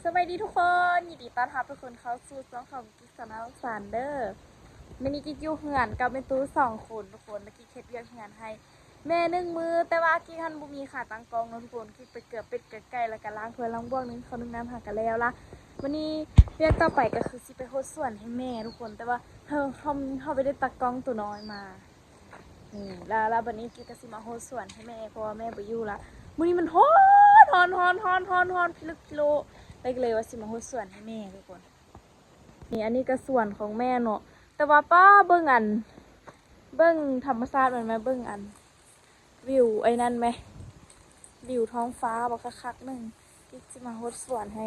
สวัสดีทุกคนยินดีต้อนรับทุกคนเข้าสู่ช่องของกิ๊กสนาวสานเดอร์มินิกิ๊กอยู่เหือนกับเป็นตู้2 คนทุกคนแล้วกิ๊กเฮ็ดเวียกเหือนให้แม่1 มือแต่ว่ากิ๊กหันบุมีขาตั้งกองเนาะทุกคนกิ๊กไปเกือบเป็ดเกือบไก่แล้วก็ล้างถ้วยล้างบ้วงนึงเขานึ่งน้ำหากันแล้วละวันนี้เวียกต่อไปก็คือสิไปโฮสส่วนให้แม่ทุกคนแต่ว่าเขาไปได้ตักกล้องตัวน้อยมานี่แล้ววันนี้กิ๊กก็สิมาโฮสส่วนให้แม่เพราะว่าแม่บ่อยู่ละมื้อนี้มันฮ้อนพิลึกพิโล เลยว่าสิมาโฮสส่วนให้แม่ทุกคนนี่อันนี้ก็ส่วนของแม่เนาะแต่ว่าป้าเบิ่งธรรมชาติมันไหมเบิ่งวิวไอ้นั่นไหมวิวท้องฟ้าบอกคักๆหนึ่งกิ๊กสิมาโฮสส่วนให้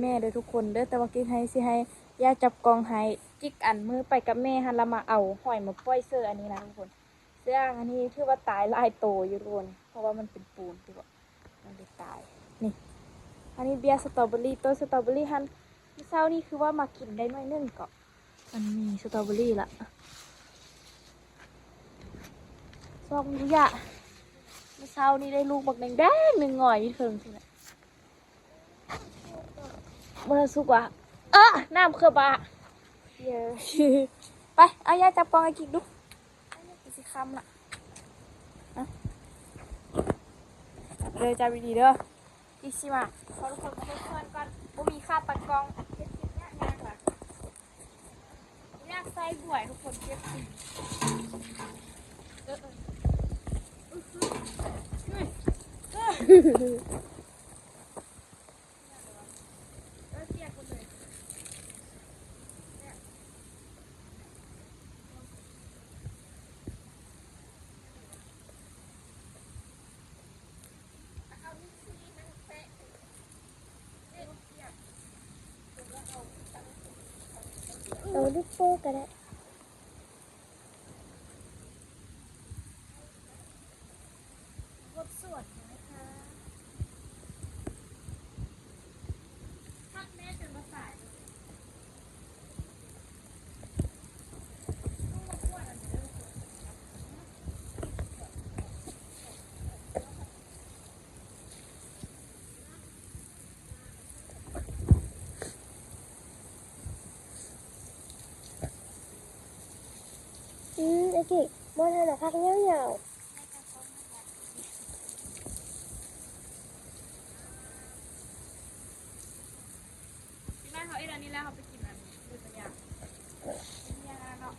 แม่เด้อทุกคนเด้อแต่ว่ากิ๊กให้ย่าจับกองให้กิ๊กมือไปกับแม่ฮันละมาเอาหอยมาปล่อยเสื้ออันนี้นะทุกคนเสื้ออันนี้ถือว่าตายหลายโตอยู่ทุกคนเพราะว่ามันเป็นปูนที่ว่ามันได้ตายนี่อันนี้เบียร์สตรอเบอรี่ต้นสตรอเบอรี่ฮันเช้านี่คือว่ามากินได้น้อยนึงก็มันมีสตรอเบอรี่ละซองดูยะเช้านี้ได้ลูกบักแดงหนึ่งหน่อยมีเทิงสินะมันสุกว่ะน้ำเครือบะเยอะไปเอายาจับกองไอ้กิ๊กดูสิคำละเลยจับดีๆเด้อกิ๊กสิมาขอทุกคนมาให้เพื่อนก่อนบ่มีค่าตัดกองเก็บสิเนี่ยยากว่ะยากใส่บ่วยทุกคนเก็บสิเอาลูกโป่ก็ได้รถสวนนะคะพักแม่จนมาสายไอ้กิ๊กบนหันพักเงี้ยวที่บ้านเขาไอ้ร้านนี้แล้วเขาไปกินมันดูตัวอย่างเนาะ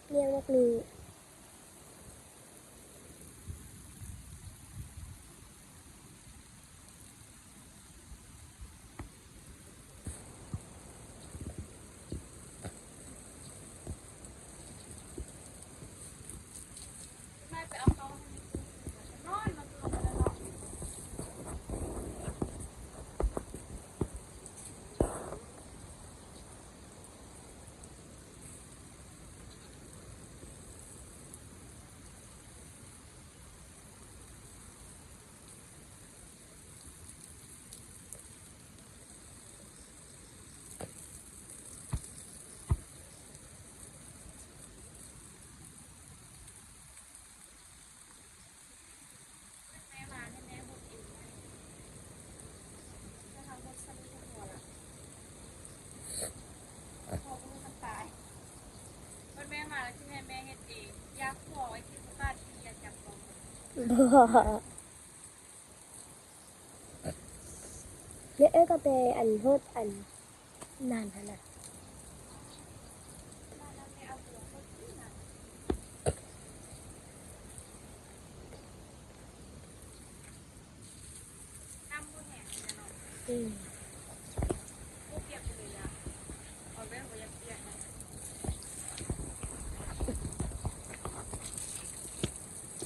เลี้ยงนกมีไม่ไปเอาเขานอนมาตัวมาแล้วเนาะแม่มาแม่บุกอีกจะทำรถสลิงหัวละพอพูดมันตายวันแม่มาแล้วที่แม่เฮ็ดเองยากหัวไว้ที่บ้านที่อยากจับกอง เลี้ยงก็ไปโทษนานขนาดบ้านแล้วแม่เอาตัวเขาที่นั่นน้ำมันแห้งเลยเนาะ ผู้เปียกไปเลยอะเอาแม่งไปยังเปียกนะ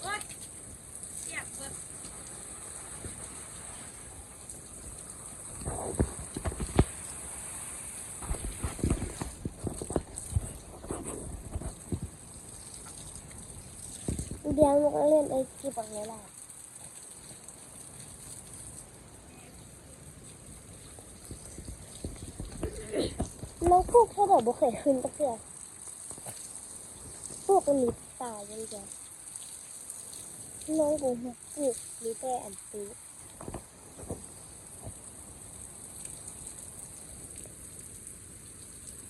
โอ๊ยเปียกเบิด เลี้ยงมันก็เล่นไอ้กิ๊บอะไรล่ะน้องพวกเขาบอกบ่เคยขึ้นตะเกียบพวกมันมีตาอย่างเดียวน้องบูฮูปลูกมีแต่ตี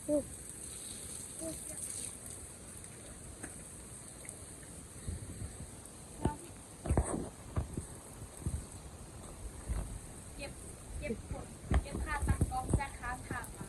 เก็บผลเก็บค่าตั้งกล้องจากค้างทางมา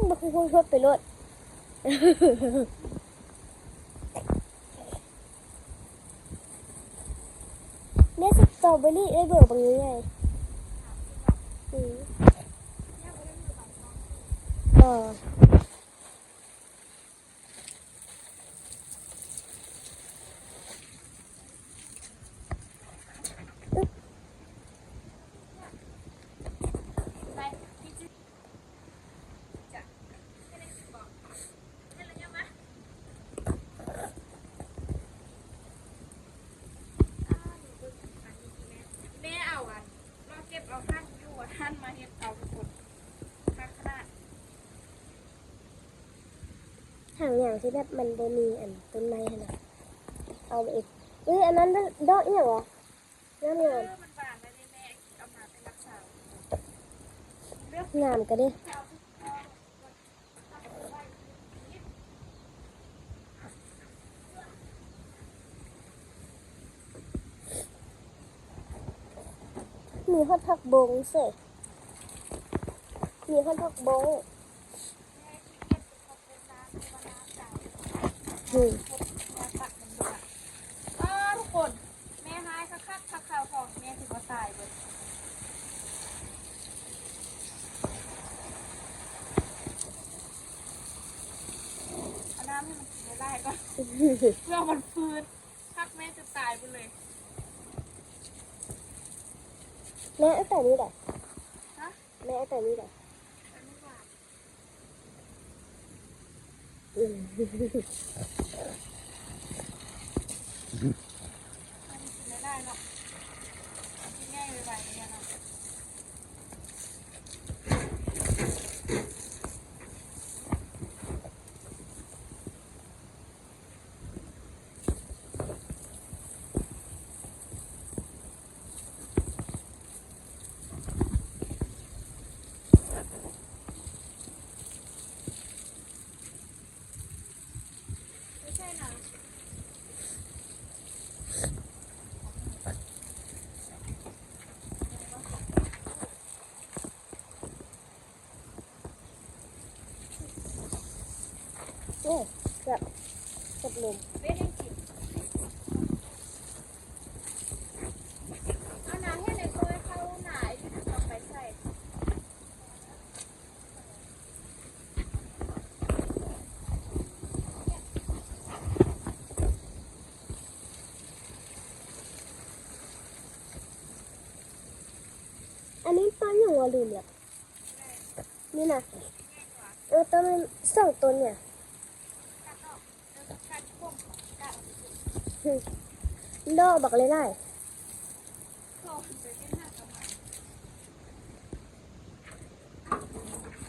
มันคือพุ่งชดไปรถเนี่ยสตรอเบอรี่ได้เบื่อบางอย่างไงเออไปพี่จิ๊บจะให้ได้สิบอกให้ระยะมะแม่เอาอันเราเก็บเอาท่านอยู่ท่านมาเห็ดเอาทุกคนข้างขนาด ห่างอย่างที่แบบมันบ่มีอันต้นไม้ขนาดเอาไปอีกอันนั้นดอกเนี่ยเหรอน้ำงาม มันบานแล้วแม่เอามาเป็นรักษาเลือก งามก็ได้ เอาทุกข้อ มีฮอดผักบงเสยมีฮอดผักบงอืม ทุกคนแม่หายคักข่าวของแม่ถือว่าตายเลยเอาน้ำให้มันกินได้ก่อนเพื่อมันฟื้นคักแม่จะตายไปเลย แม่เอาแต่นี้แหละ ฮะ แม่เอาแต่นี้แหละ แต่ไม่หวาน อืม มันกินได้เนาะกินง่ายไปไปเนี่ยเนาะไม่ใช่นะ เนี่ยแบบกับลม เว้ยยังกินเอาน้ำให้ในตัวเข้าหนาที่เอาไปใส่ อันนี้ต้นอย่างว่าลืมแล้วนี่นะต้นมันสองต้นเนี่ย กัดออกกัดพวกกัด ดอกบักเลยได้ โคลนไปที่หน้ากระมัง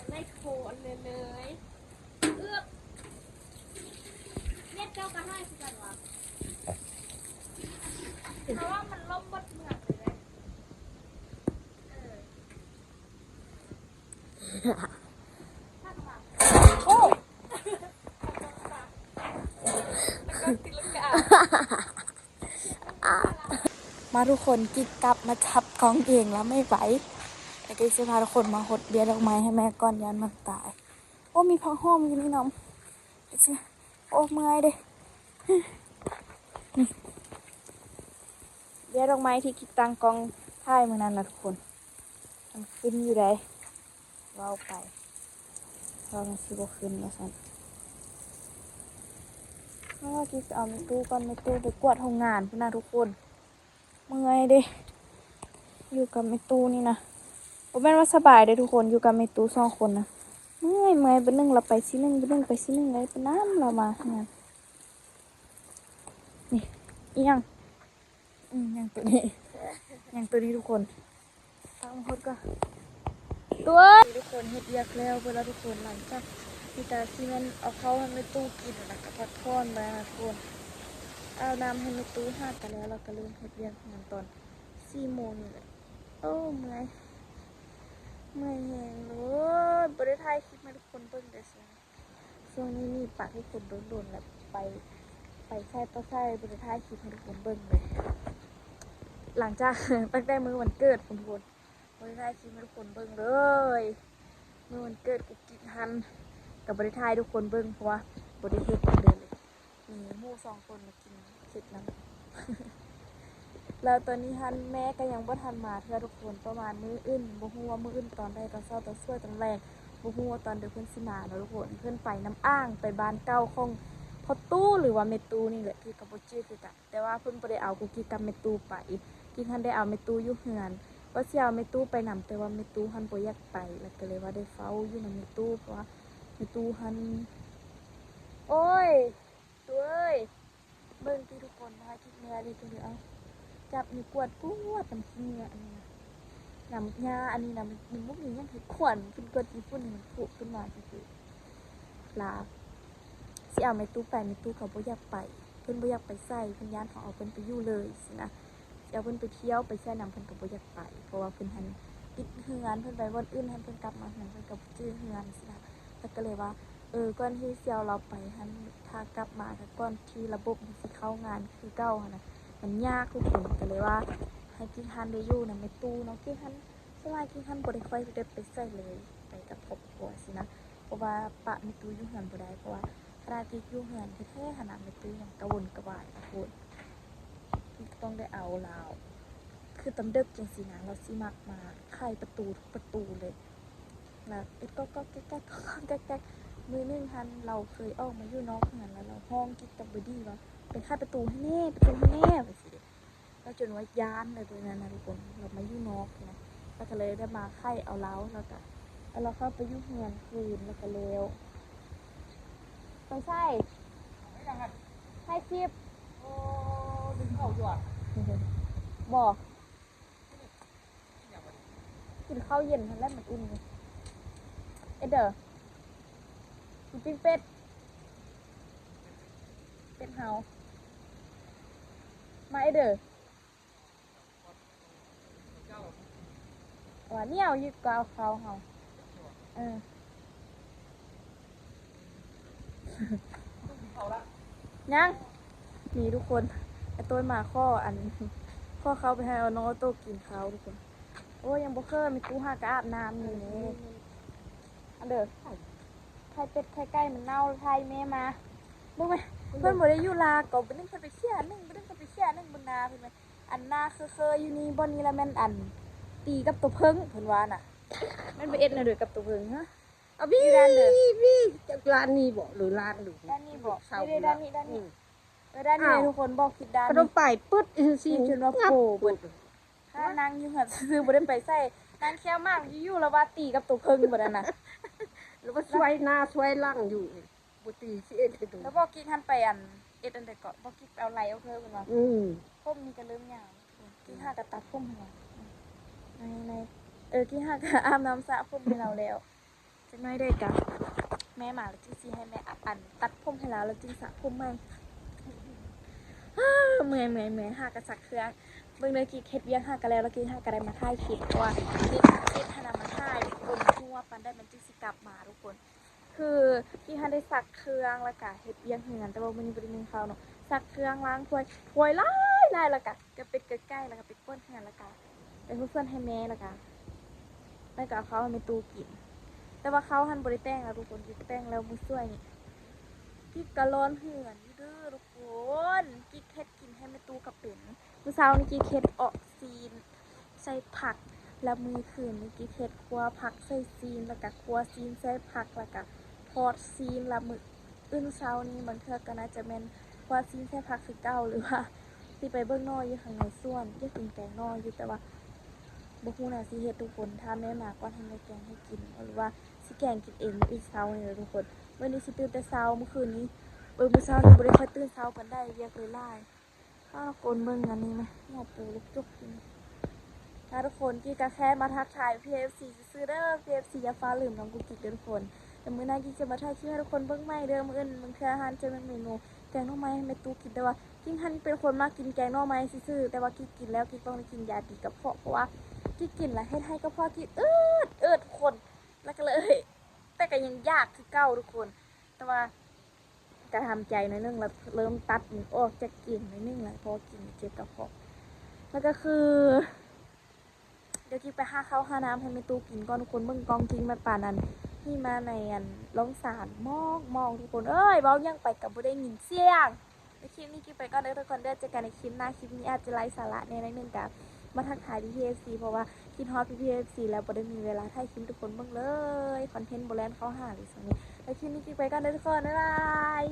ไล่โคนเลยเอื้อกเน็ตเจ้ากระห้อยสิกันวะเพราะว่ามันล่มบดเมือกเลยเออถ้ากระมังโอ้แล้วก็ติดลูกกามาทุกคนกิ๊กกลับมาจับกล้องเองแล้วไม่ไหวแต่กิ๊กจะพาทุกคนมาหดเบียร์ดอกไม้ให้แม่ก่อนยันมันตายโอ้มีผ้าห่มอยู่นี่น้องโอ้เมื่อยเด้เบียร์ดอกไม้ที่กิ๊กตั้งกล้องถ่ายเมื่อนั้นละทุกคนมันขึ้นอยู่ได้ว้าวไปเรามันสิบขึ้นมาสั่นเพราะว่ากิ๊กจะเอาในตู้ก่อนในตู้ไปกวาดห้องงานพุ่นนะทุกคนเมื่อยเด้อยู่กับแม่ตู้นี่นะผมแม่นว่าสบายเด้ทุกคนอยู่กับแม่ตู้2 คนนะเมื่อยเป็นหนึ่งเราไปสิหนึ่งเป็นหนึ่งไปสิหนึ่งเลยเป็นน้ำเรามาเนี่ย นี่อีหยังยังตัวนี้ยังตัวนี้ทุกคนตั้งคนก็ตัวทุกคนเฮ็ดเรียกแล้วเวลาทุกคนหลังจากที่ตาซีเมนต์เอาเข้าในตู้กินแล้วก็พักทอนไปนะทุกคนเอาน้ำให้ในตู้ห้ากันแล้วเราก็เริ่มเฮ็ดเรียกงานตอน4 โมงนี่แหละโอ้เมื่อยแหงเลยบริไทยคลิปให้ทุกคนเบิ่งได้สิช่วงนี้มีปากให้คนโดนๆแล้วไปใช่ต่อใช่บริไทยคลิปให้ทุกคนเบิ่งเลย หลังจาก ตั้งแต่มื้อวันเกิดคุณทุกคนบริไทยคลิปให้ทุกคนเบิ่งเลยมื้อวันเกิดกุ๊กกิ๊กฮันกับบริไทยทุกคนเบิ่งเพราะว่าบริเฮ็ดเดินเลยมีหมู่2 คนมากินเสร็จน้ำ แล้วตอนนี้ฮันแม่ก็ยังบ่ทันมาเทื่อทุกคนประมาณมื้ออื่นบ่ฮู้ว่ามื้ออื่นตอนใดตอนเช้าตอนสวยตอนแรงบ่ฮู้ว่าตอนเดือเพิ่นสิมาเนาะทุกคนเพิ่นไปน้ำอ้างไปบ้านเก่าของพ่อตู้หรือว่าแม่ตู้นี่แหละที่ก็บ่ชื่อคือกันแต่ว่าเพิ่นบ่ได้เอากุกกี้กับแม่ตู้ไปที่ทันได้เอาแม่ตู้อยู่เฮือนว่าสิเอาแม่ตู้ไปนำแต่ว่าแม่ตู้หันบ่อยากไปแล้วก็เลยว่าได้เฝ้าอยู่นำแม่ตู้เพราะว่าแม่ตู้หันโอ้ยตู้เอ้ยเบิ่งที่ทุกคนนะคะคิดแม่เลยจังเด้อเอาจับมีกวดน้ำขี้เหงื่ออันนี้นะน้ำยาอันนี้นะมันมุกนี้ยังถือขวัญเป็นกวดญี่ปุ่นมันผุขึ้นมาคือลาสิเอาไม่ตู้ไปไม่ตู้เขาบ่อยากไปเพิ่นบ่อยากไปใส่เพิ่นย่านเขาเอาเพิ่นไปอยู่เลยสินะสิเอาเพิ่นไปเที่ยวไปใส่น้ำเพิ่นก็บ่อยากไปเพราะว่าเพิ่นหันปิดเฮือนเพิ่นไปวันอื่นหันเพิ่นกลับมาเฮือนเพิ่นก็จื้อเฮือนสินะแล้วก็เลยว่าก่อนที่สิเอาเราไปหันถ้ากลับมาก็ก่อนที่ระบบมันสิเข้างานคือเก่าหั่นนะมันยากทุกคนก็เลยว่าให้กินฮันได้อยู่นะไม่ตู้เนาะกินฮันสลายกินฮันบ่ได้ค่อยได้ไปใส่เลยไปกับครอบครัวสินะเพราะว่าปะไม่ตู้อยู่เฮือนบ่ได้เพราะว่าขณะที่อยู่เฮือนแท้ๆขนาดไม่ตู้ยังกระวนกระวายนะคุณต้องได้เอาลาวคือตำเดึกจังสินะเราสิมักมาไขประตูทุกประตูเลยแล้วก็แก๊กมือนึงฮันเราเคยออกมาอยู่นอกเฮือนแล้วเราห้องกินกับบดี้ว่าไปไขประตูให้แน่ประตูให้แน่ไปสิแล้วจนว่ายานเลยตัวนั้นนะทุกคนเรามาอยู่นอกนะแล้วก็เลยได้มาไข่เอาเล้าแล้วก็แล้วเราเข้าไปอยู่เฮือนคืนแล้วก็เร็วไปใช่ให้คลิป โอ้ดึงเข้าอยู่อ่ะ บอกกินข้าวเย็นทันแรกมันอุ่นเลยเด้อกินปิ้งเป็ดเฮามาเด้อว่าเนี่ยเอาอยู่กาวเขาเฮาเข้าละ ยังมีทุกคนไอ้ตัวหมาข้อข้อเขาไปให้เอาน้องโตกินเขาทุกคนโอ้ยังบ่เคยมีตู้หากอาบน้ำอยู่นี่อันเด้อไข่เป็ดไข่ไก่มันเน่าไข่แม่มาบ่ไหมเพิ่นบ่ได้อยู่ลาก็บ่นึงเพิ่นไปเชี่ยนึงบ่นึงเพิ่นไปเชี่ยนึงบนนาเพิ่นไหมอันนาเคยอยู่นี่บ่นี้ละแม่นอันตีกับตัวเพิ่งเพิ่นว่าน่ะมันไปเอ็ดน่ะเด้อกับตัวเพิ่งฮะเอาพี่ด้านเด้อ พี่จากร้านนี้บอกหรือร้านหรือ ด้านนี้บ่ เสา นี่ด้านนี้ด้านนี้ด้านนี้ทุกคนบอกคิดด้าน ขน นี้ มป่ายปึ๊ดสิ จนว่าโผล่เบิด ถ้านางอยู่หัดซื้อบ่ได้ไปใส่นางแค่มากอยู่ๆแล้วว่าตีกับตัวเพิ่งบ่นั่นน่ะ แล้วก็ช่วยหน้าช่วยหลังอยู่บุตรีสิเอ็ดให้ดู แล้วบอกกิ๊กหันไปอันเอ็ดอันใดเกาะบอกกิ๊กเอาไหลเอาเธอเพิ่นว่า ผมนี่ก็เริ่มยาวกิ๊กหาก็ตัดผมให้เราในกิ๊กหาก็อาบน้ำสระผมให้เราแล้วจักหน่อยได้กะแม่มาแล้วจึงสิให้แม่อันตัดผมให้เราแล้วจึงสระผมใหม่เมื่อยหากระสักเครื่องเบิ่งเลยกิ๊กเฮ็ดเวียงหาก็แล้วกิ๊กหาก็ได้มาถ่ายคลิปเพราะว่ากิ๊กหามาถ่ายบนทั่วปันได้มันจึงสิกลับมาทุกคน คือที่ฮันได้ซักเครื่องแล้วก็เฮ็ดเวียงเหือนแต่ว่ามื้อนี้บ่ได้นึ่งข้าวเนาะซักเครื่องล้างถ้วยหลายแล้วก็เป็ดใกล้ๆแล้วก็ไปป้นเหือนแล้วก็ไปเพื่อนให้แม่แล้วก็เอาเขาให้แม่ตู้กิน แต่ว่าเขาหันบ่ได้แต่งแล้วทุกคนกิ๊กแต่งแล้วมื้อสวยนี่กิ๊กก็ร้อนเหือนอยู่เด้อทุกคนกิ๊กเฮ็ดกินให้แม่ตู้ก็เป็นมื้อเช้านี่กิ๊กเฮ็ดออกซีนใส่ผักแล้วมื้อคืนนี่กิ๊กเฮ็ดคั่วผักใส่ซีนแล้วก็คั่วซีนใส่ผักแล้วก็ทอดซีนละมื้ออื่นเช้านี้บางเทื่อก็น่าจะแม่นคั่วซีนใส่ผักคือเก่าหรือว่าสิไปเบิ่งน้อยอยู่ข้างในสวนอยากกินแกงน้อยอยู่แต่ว่าบ่ฮู้น่ะสิเฮ็ดทุกคนถ้าแม่มาก่อนให้แม่แกงให้กินหรือว่าสิแกงกินเองมื้อเช้านี่แหละทุกคนมื้อนี้สิตื่นแต่เช้าเมื่อคืนนี้มื้อเช้านี่บ่ได้ค่อยตื่นเช้าปานใดเวียกเลยหลาย ข้าวโกนเบิ่งอันนี้ไหมหมอปูลูกจุกกินถ้าทุกคนกี้ก็แค่มาทักทาย PFC ซื้อเด้อ PFC อย่าฟ้าลืมน้องกุ๊กกิ๊กเด้อทุกคนแต่มื้อหน้ากี้จะมาถ่ายคลิปให้ทุกคนเบิ่งใหม่เด้อมื้ออื่นมึงเทื่ออาหารเจอเมนูแกงหน่อไม้ให้แม่ตู้กินแต่ว่ากิ้งหันเป็นคนมากกินแกงหน่อไม้ซื่อๆแต่ว่ากี้กินแล้วกี้ต้องได้กินยาดีกับเพาะเพราะว่ากี้กินแล้วเฮ็ดให้กระเพาะกี้อืดทุกคนแล้วก็เลย แต่ก็ยังยากคือเก่าทุกคน แต่ว่าก็ทำใจหน่อยนึงแล้วเริ่มตัดมันออกจากกินหน่อยนึงแล้วพอกินเจ็บกระเพาะแล้วก็คือ เดี๋ยวกิ๊กไปหาข้าวหาน้ำให้แม่ตู้กินก่อนทุกคนเบิ่งกองทิ้งมาป่านนั้นนี่มาในอันร้องสารมองทุกคนเอ้ยเว้ายังไปกับบ่ได้ยินเสียงในคลิปนี้กิ๊กไปก่อนเด้อทุกคนเด้อเจอกันในคลิปหน้าคลิปนี้อาจจะไร้สาระในนิดนึงกับมาทักทายพี่PFCเพราะว่าคิดฮอตพี่PFCแล้วบ่ได้มีเวลาถ่ายคลิปทุกคนเบิ่งเลยคอนเทนต์โบแลนด์เขาหาหรือสักนิดแล้วคลิปนี้กิ๊กไปก่อนเด้อทุกคนบ๊ายบาย